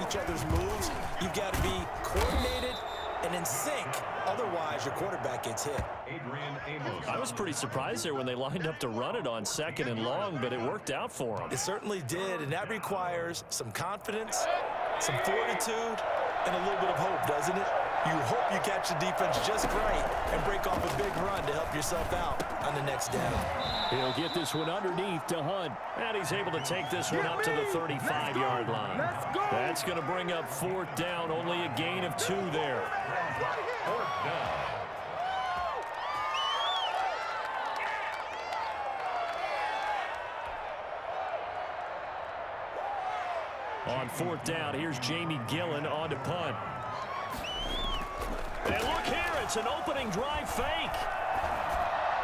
each other's moves. You've got to be coordinated and in sync. Otherwise, your quarterback gets hit. I was pretty surprised there when they lined up to run it on 2nd and long, but it worked out for them. It certainly did, and that requires some confidence, some fortitude, and a little bit of hope, doesn't it? You hope you catch the defense just right and break off a big run to help yourself out on the next down. He'll get this one underneath to Hunt, and he's able to take this one up to the 35-yard line. That's going to bring up 4th down, only a gain of 2 there. 4th down. On 4th down, here's Jamie Gillen on to punt. And look here, it's an opening drive fake.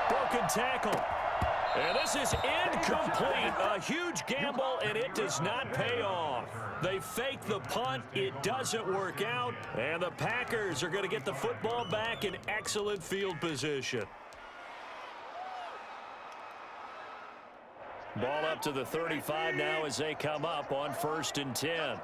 Broken tackle. And this is incomplete. A huge gamble, and it does not pay off. They fake the punt. It doesn't work out. And the Packers are going to get the football back in excellent field position. Ball up to the 35 now as they come up on 1st and 10.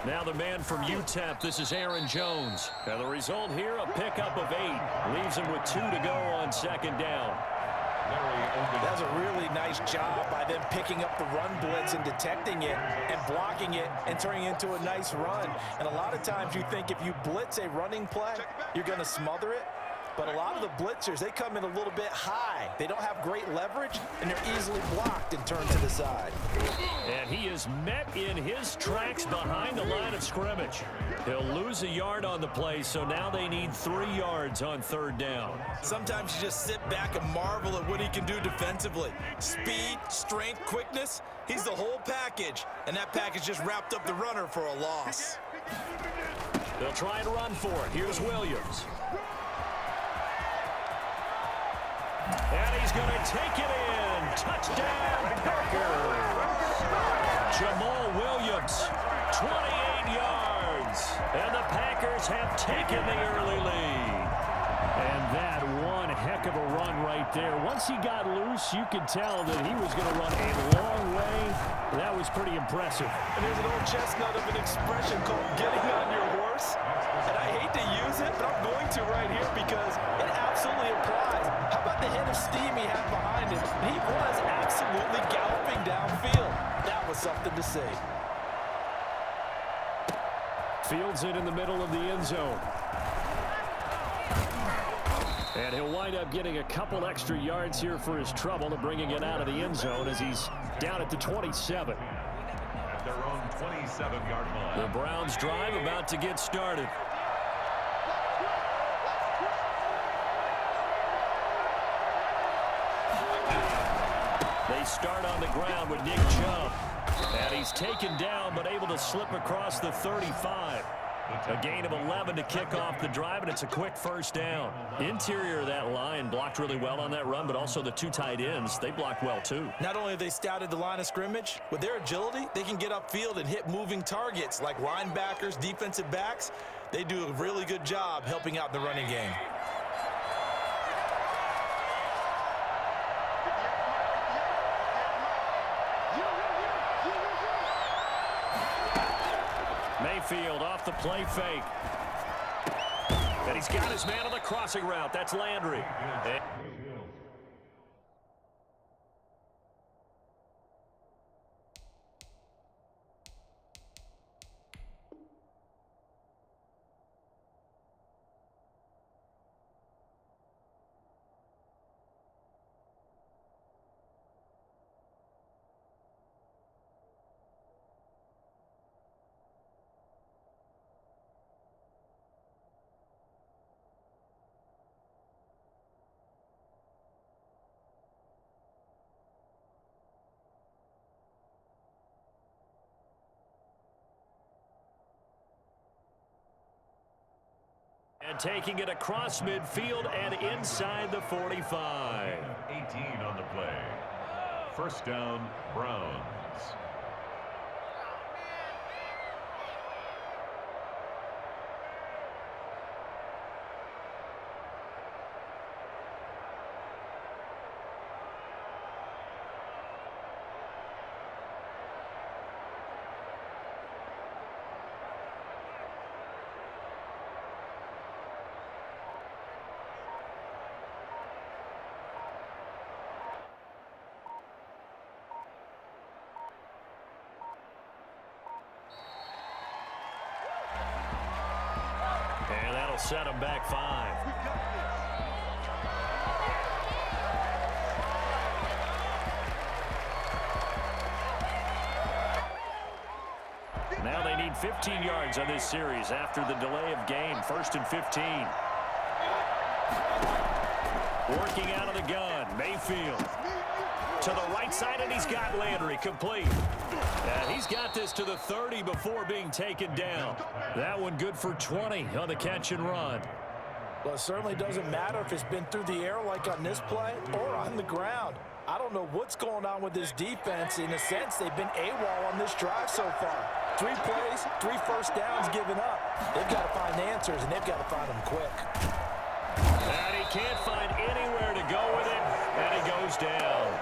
Now the man from UTEP, this is Aaron Jones. And the result here, a pickup of 8. Leaves him with 2 to go on 2nd down. That's a really nice job by them picking up the run blitz and detecting it and blocking it and turning it into a nice run. And a lot of times you think if you blitz a running play, you're going to smother it. But a lot of the blitzers, they come in a little bit high. They don't have great leverage, and they're easily blocked and turned to the side. And he is met in his tracks behind the line of scrimmage. He'll lose a yard on the play, so now they need 3 yards on 3rd down. Sometimes you just sit back and marvel at what he can do defensively. Speed, strength, quickness, he's the whole package. And that package just wrapped up the runner for a loss. They'll try and run for it. Here's Williams. And he's going to take it in. Touchdown, Packers. Jamal Williams, 28 yards. And the Packers have taken the early lead. And that one heck of a run right there. Once he got loose, you could tell that he was going to run a long way. That was pretty impressive. And there's an old chestnut of an expression called getting on your horse. And I hate to use it, but I'm going to right here because it absolutely applies. How about the hit of steam he had behind him? He was absolutely galloping downfield. That was something to see. Fields it in the middle of the end zone. And he'll wind up getting a couple extra yards here for his trouble and bringing it out of the end zone as he's down at the 27. At their own 27-yard line. The Browns drive about to get started. They start on the ground with Nick Chubb. And he's taken down but able to slip across the 35. A gain of 11 to kick off the drive, and it's a quick 1st down. Interior of that line blocked really well on that run, but also the 2 tight ends, they blocked well too. Not only have they scouted the line of scrimmage, with their agility, they can get upfield and hit moving targets like linebackers, defensive backs. They do a really good job helping out the running game. Mayfield off the play fake. And he's got his man on the crossing route. That's Landry. And taking it across midfield and inside the 45. 18 on the play. 1st down, Browns. That'll set them back 5. Now they need 15 yards on this series after the delay of game. 1st and 15. Working out of the gun. Mayfield to the right side, and he's got Landry complete. And he's got this to the 30 before being taken down. That one good for 20 on the catch and run. Well, it certainly doesn't matter if it's been through the air like on this play or on the ground. I don't know what's going on with this defense. In a sense, they've been AWOL on this drive so far. 3 plays, 3 first downs given up. They've got to find answers, and they've got to find them quick. And he can't find anywhere to go with it, and he goes down.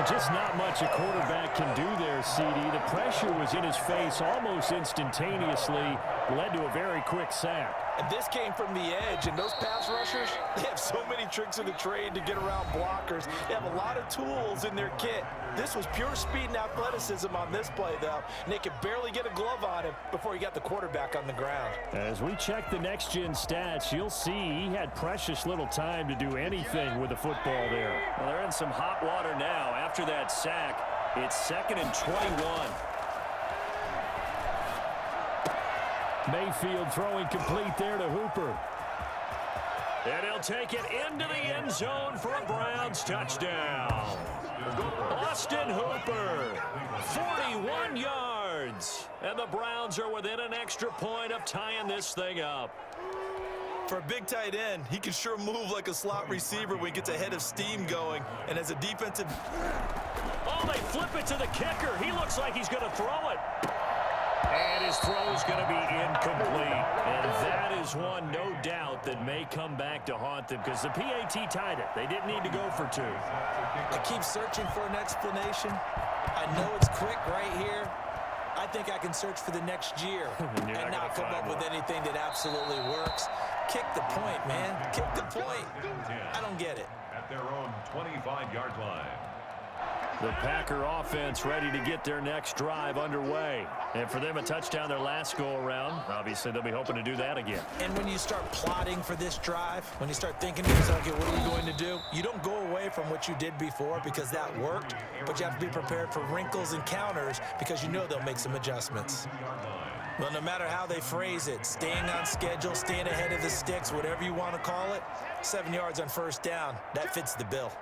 Just not much a quarterback can do there, CD. The pressure was in his face almost instantaneously, led to a very quick sack. And this came from the edge, and those pass rushers, they have so many tricks of the trade to get around blockers. They have a lot of tools in their kit. This was pure speed and athleticism on this play, though, and they could barely get a glove on him before he got the quarterback on the ground. As we check the next-gen stats, you'll see he had precious little time to do anything with the football there. Well, they're in some hot water now. After that sack, it's 2nd and 21. Mayfield throwing complete there to Hooper. And he'll take it into the end zone for a Browns touchdown. Austin Hooper, 41 yards. And the Browns are within an extra point of tying this thing up. For a big tight end, he can sure move like a slot receiver when he gets a head of steam going. And as a defensive... Oh, they flip it to the kicker. He looks like he's going to throw it. And his throw is going to be incomplete. And that is one, no doubt, that may come back to haunt them because the PAT tied it. They didn't need to go for 2. I keep searching for an explanation. I know it's quick right here. I think I can search for the next year and not come up with anything that absolutely works. Kick the point, man. Kick the point. I don't get it. At their own 25-yard line. The Packer offense ready to get their next drive underway. And for them, a touchdown their last go-around. Obviously, they'll be hoping to do that again. And when you start plotting for this drive, when you start thinking to yourself, okay, what are we going to do? You don't go away from what you did before because that worked, but you have to be prepared for wrinkles and counters because you know they'll make some adjustments. Well, no matter how they phrase it, staying on schedule, staying ahead of the sticks, whatever you want to call it, 7 yards on first down, that fits the bill.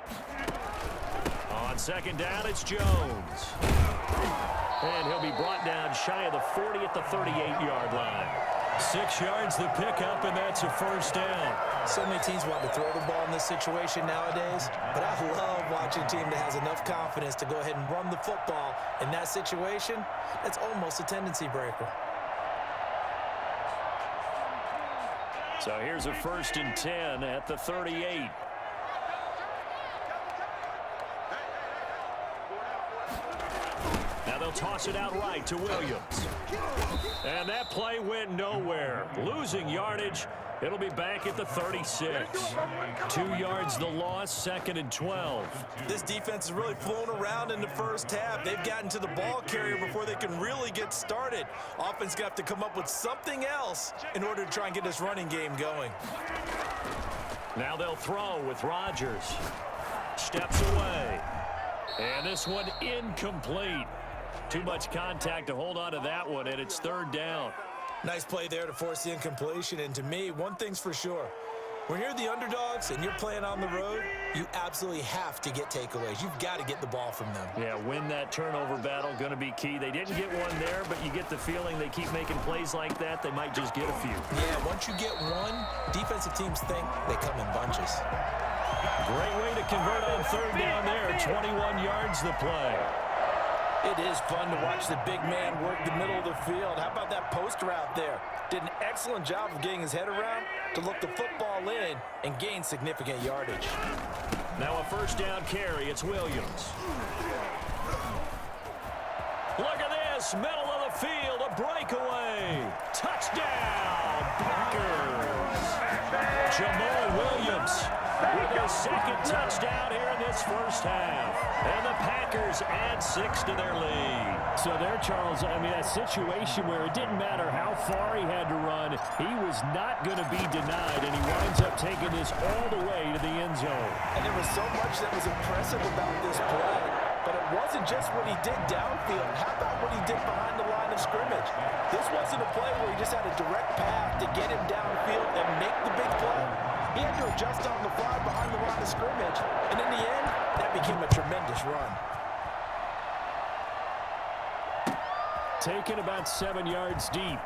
On 2nd down, it's Jones. And he'll be brought down shy of the 40 at the 38-yard line. 6 yards the pickup, and that's a first down. So many teams want to throw the ball in this situation nowadays, but I love watching a team that has enough confidence to go ahead and run the football. In that situation, that's almost a tendency breaker. So here's a 1st and 10 at the 38. Now they'll toss it out right to Williams. And that play went nowhere. Losing yardage. It'll be back at the 36. 2 yards the loss, 2nd and 12. This defense is really flown around in the first half. They've gotten to the ball carrier before they can really get started. Offense got to come up with something else in order to try and get this running game going. Now they'll throw with Rodgers. Steps away. And this one incomplete. Too much contact to hold on to that one, and it's 3rd down. Nice play there to force the incompletion. And to me, one thing's for sure. When you're the underdogs and you're playing on the road, you absolutely have to get takeaways. You've got to get the ball from them. Yeah, win that turnover battle, going to be key. They didn't get one there, but you get the feeling they keep making plays like that, they might just get a few. Yeah, once you get one, defensive teams think they come in bunches. Great way to convert on 3rd down there. 21 yards the play. It is fun to watch the big man work the middle of the field. How about that post route there? Did an excellent job of getting his head around to look the football in and gain significant yardage. Now a 1st down carry. It's Williams. Look at this. Middle of the field. A breakaway. Touchdown, Packers. Jamal Williams with their second touchdown here in this first half. And the Packers add 6 to their lead. So there, Charles, I mean, a situation where it didn't matter how far he had to run, he was not going to be denied, and he winds up taking this all the way to the end zone. And there was so much that was impressive about this play, but it wasn't just what he did downfield. How about what he did behind the line of scrimmage? This wasn't a play where he just had a direct path to get him downfield and make the big play. He had to adjust on the fly behind the line of scrimmage, and in the end, that became a tremendous run. Taken about 7 yards deep.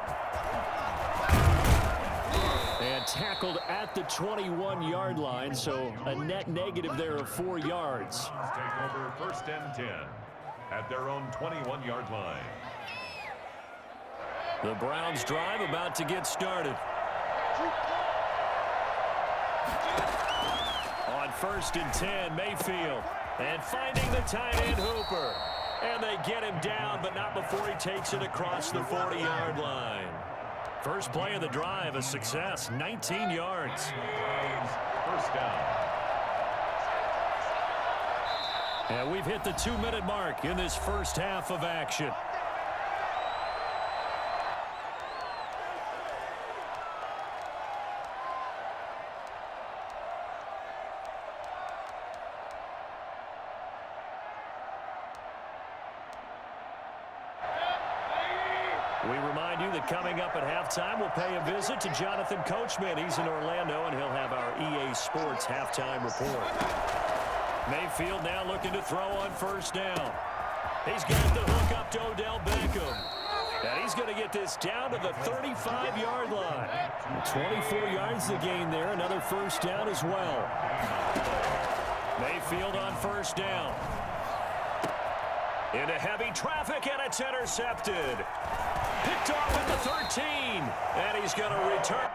And tackled at the 21-yard line, so a net negative there of 4 yards. Take over 1st and 10 at their own 21-yard line. The Browns drive about to get started. On 1st and 10, Mayfield. And finding the tight end Hooper. And they get him down, but not before he takes it across the 40-yard line. First play of the drive, a success, 19 yards. 1st down. And we've hit the 2-minute mark in this first half of action. We remind you that coming up at halftime, we'll pay a visit to Jonathan Coachman. He's in Orlando, and he'll have our EA Sports halftime report. Mayfield now looking to throw on 1st down. He's got the hook up to Odell Beckham. And he's going to get this down to the 35-yard line. 24 yards the gain there, another 1st down as well. Mayfield on 1st down. Into heavy traffic, and it's intercepted. Picked off at the 13, and he's going to return.